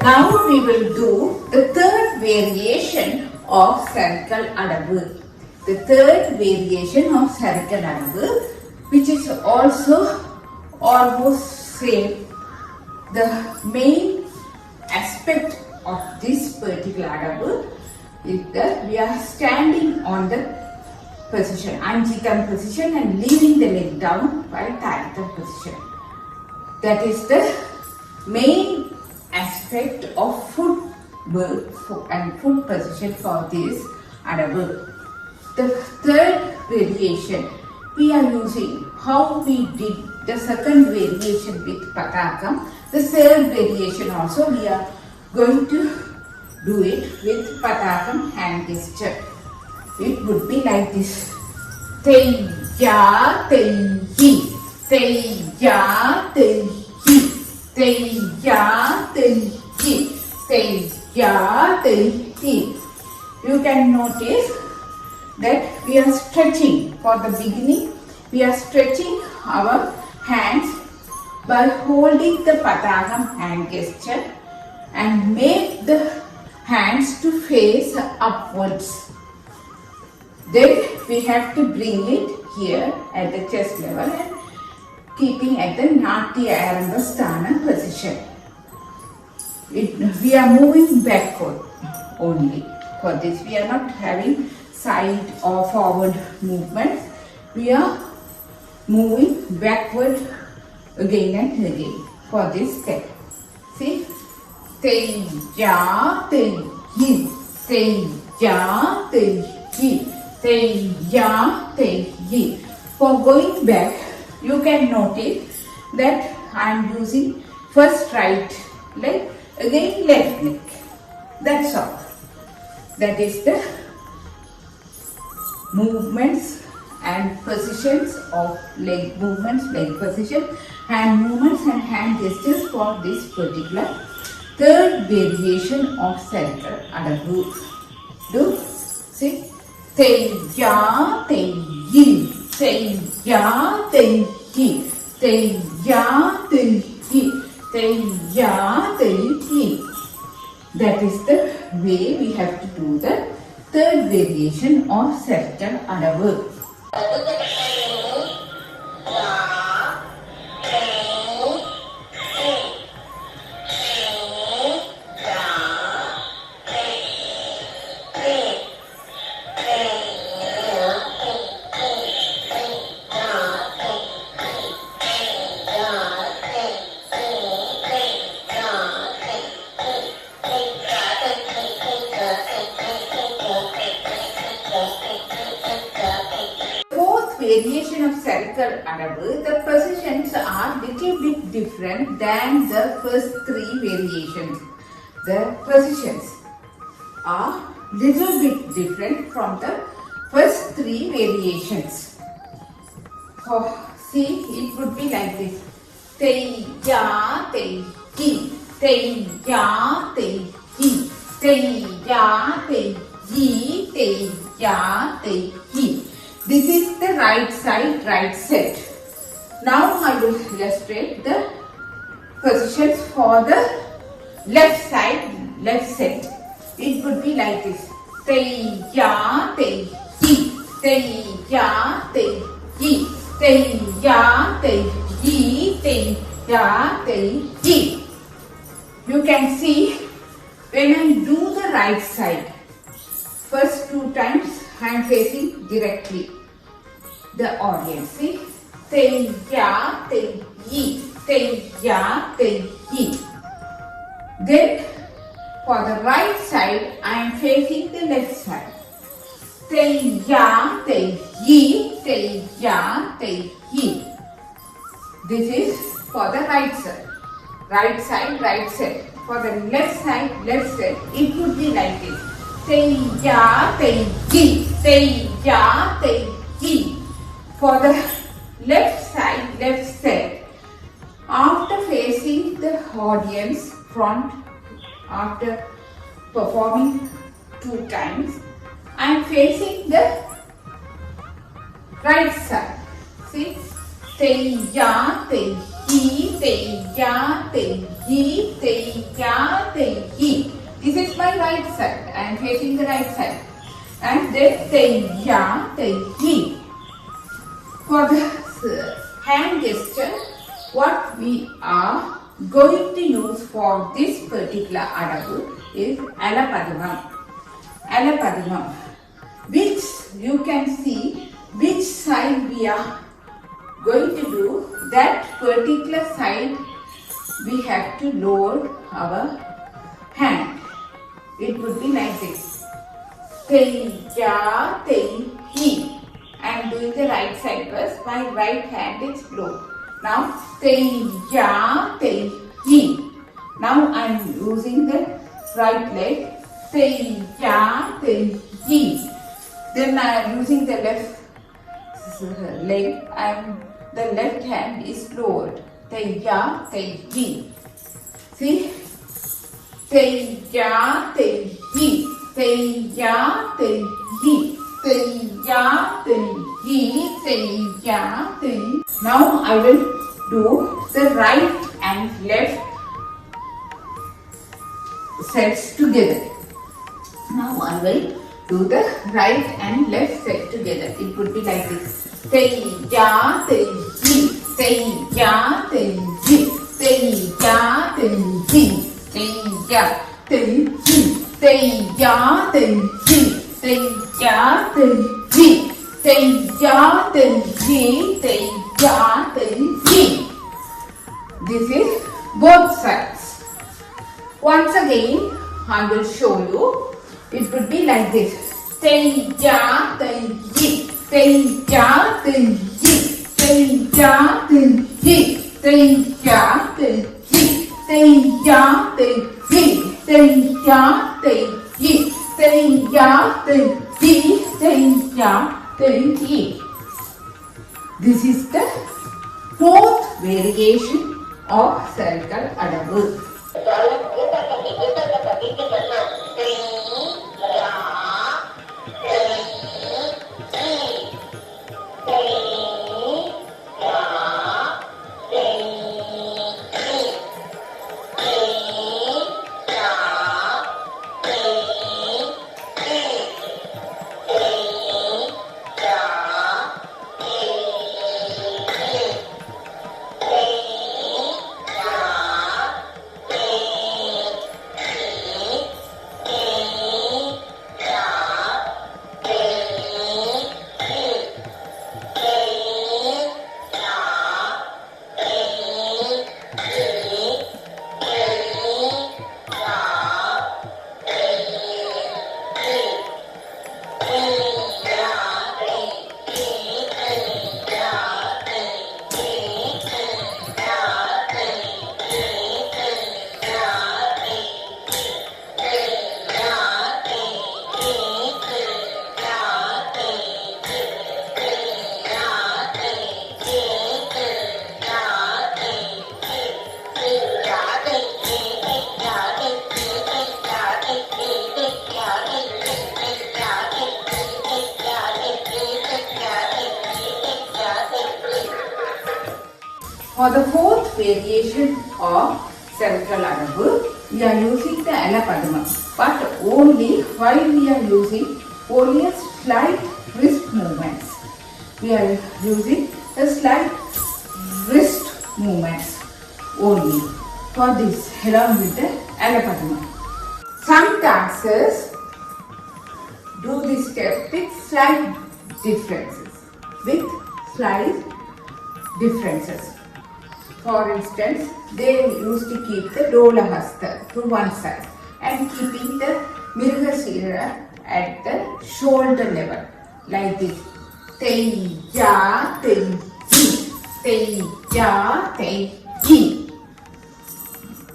Now we will do the third variation of circle adabu. The third variation of circle adabu, which is also almost same. The main aspect of this particular adabu is that we are standing on the position, Anjitam position, and leaving the leg down while Taritam position. That is the main aspect of footwork and foot position for this adabu. The third variation we are using how we did the second variation with Patakam. The third variation also we are going to do it with Patakam hand gesture. It would be like this. Teya teyi, teya teyi, teya teyi, teya teyi. You can notice that we are stretching. For the beginning, we are stretching our hands by holding the Patakam hand gesture and make the hands to face upwards. Then we have to bring it here at the chest level and keeping at the Natya Arambhasthana position. We are moving backward only. For this, we are not having side or forward movements. We are moving backward again and again for this step. See? Teya teyi, teya teyi, teya teyi. For going back, you can notice that I am using first right leg, again left leg. That's all. That is the movements and positions of leg movements, leg position, hand movements and hand gestures for this particular third variation of circle adabu. Do see? Teya teyi, teya teyi, teya teyi, teya teyi. That is the way we have to do the third variation of circle adabu. Variation of circle adabu, the positions are little bit different than the first three variations. The positions are little bit different from the first three variations. So, see, it would be like this. Teya teyi, teya teyi, teya teyi, teya teyi. This is the right side, right set. Now I will illustrate the positions for the left side, left set. It would be like this. Teya teyi, teya teyi, teya teyi, teya teyi. You can see when I do the right side, first two times I am facing directly the audience. See? Teya teyi, teya teyi. Then for the right side, I am facing the left side. Teya teyi, teya teyi. This is for the right side. Right side, right side. For the left side, left side, it would be like this. Teya teyi, teya teyi. For the left side, left side, after facing the audience front, after performing two times, I am facing the right side. See? Teya teyi, hi, tei, ya, tei, hi, tei, ya, tei, hi. This is my right side. I am facing the right side. And then tei, ya, tei, hi. For the hand gesture, what we are going to use for this particular adabu is alapadimam. Alapadimam, which you can see which side we are going to do. That particular side we have to load our hand. It would be like this. Tei, ya, tei, hi. I am doing the right side first. My right hand is low. Now, tei, ya, tei, hi. Now, I am using the right leg. Tei, ya, tei, hi. Then I am using the left leg and the left hand is lowered. Tei, ya, tei, hi. See? Tei, ya, tei, hi. Tei, ya, tei, hi. Tei, ya, tei, hi. Tei, ya, tei. Now I will do the right and left sets together. Now I will do the right and left set together. It would be like this. Tei, ya, tei, hi. Tei, ya, tei, hi. Tei, ya, tei, hi. Tei, ya, tei, hi. Tei, ya, tei, hi. Tei, ya, tei, hi. Tei, ya, tei, hi. Tei, ya, tei, hi. This is both sides. Once again, I will show you. It would be like this. Tei, ya, tei, hi. Tei, ya, tei, hi. Tei, ya, tei, hi. Tei, ya, tei, hi. Tei, ya, tei, hi. Tei, ya, tei, hi. Tei, ya, tei, hi. Tei, ya, tei, hi. This is the fourth variation of circle adabu. For the fourth variation of circle adabu, we are using the alapadimam, but only while we are using only a slight wrist movements. We are using a slight wrist movements only for this along with the alapadimam. Some dancers do this step with slight differences. For instance, they used to keep the Dola Hasta to one side and keeping the Mirgasira at the shoulder level like this. Tei, ya, tei, hi. Tei, ya, tei, hi.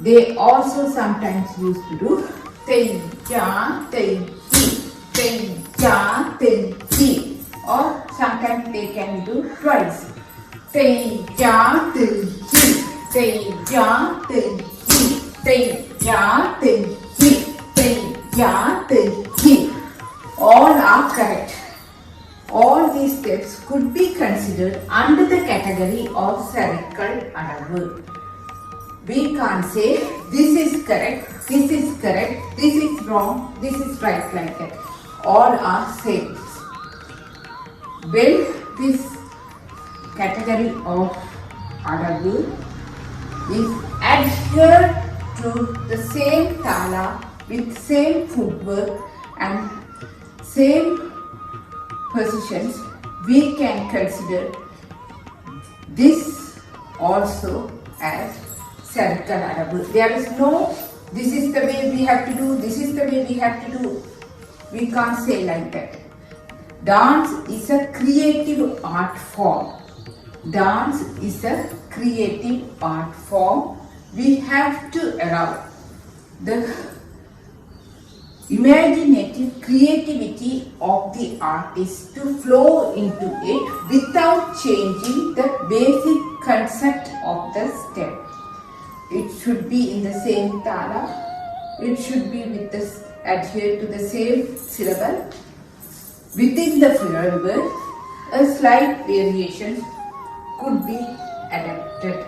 They also sometimes used to do tei, ya, tei, hi. Tei, ya, tei, hi. Or sometimes they can do twice. Tei, ya, tei, hi. Tei, ya, tei, hi. Tei, ya, tei, hi. Tei, ya, tei, hi. All are correct. All these steps could be considered under the category of Sarikal Adavu. We can't say this is correct, this is wrong, this is right like that. All are same. When this category of Adavu is adhered to the same tala with same footwork and same positions, we can consider this also as Sarikal Adavu. There is no, this is the way we have to do, this is the way we have to do. We can't say like that. Dance is a creative art form. Dance is a creative art form. We have to allow the imaginative creativity of the artist to flow into it without changing the basic concept of the step. It should be in the same tala. It should be with the adhere to the same syllable. Within the syllable, a slight variation could be adapted.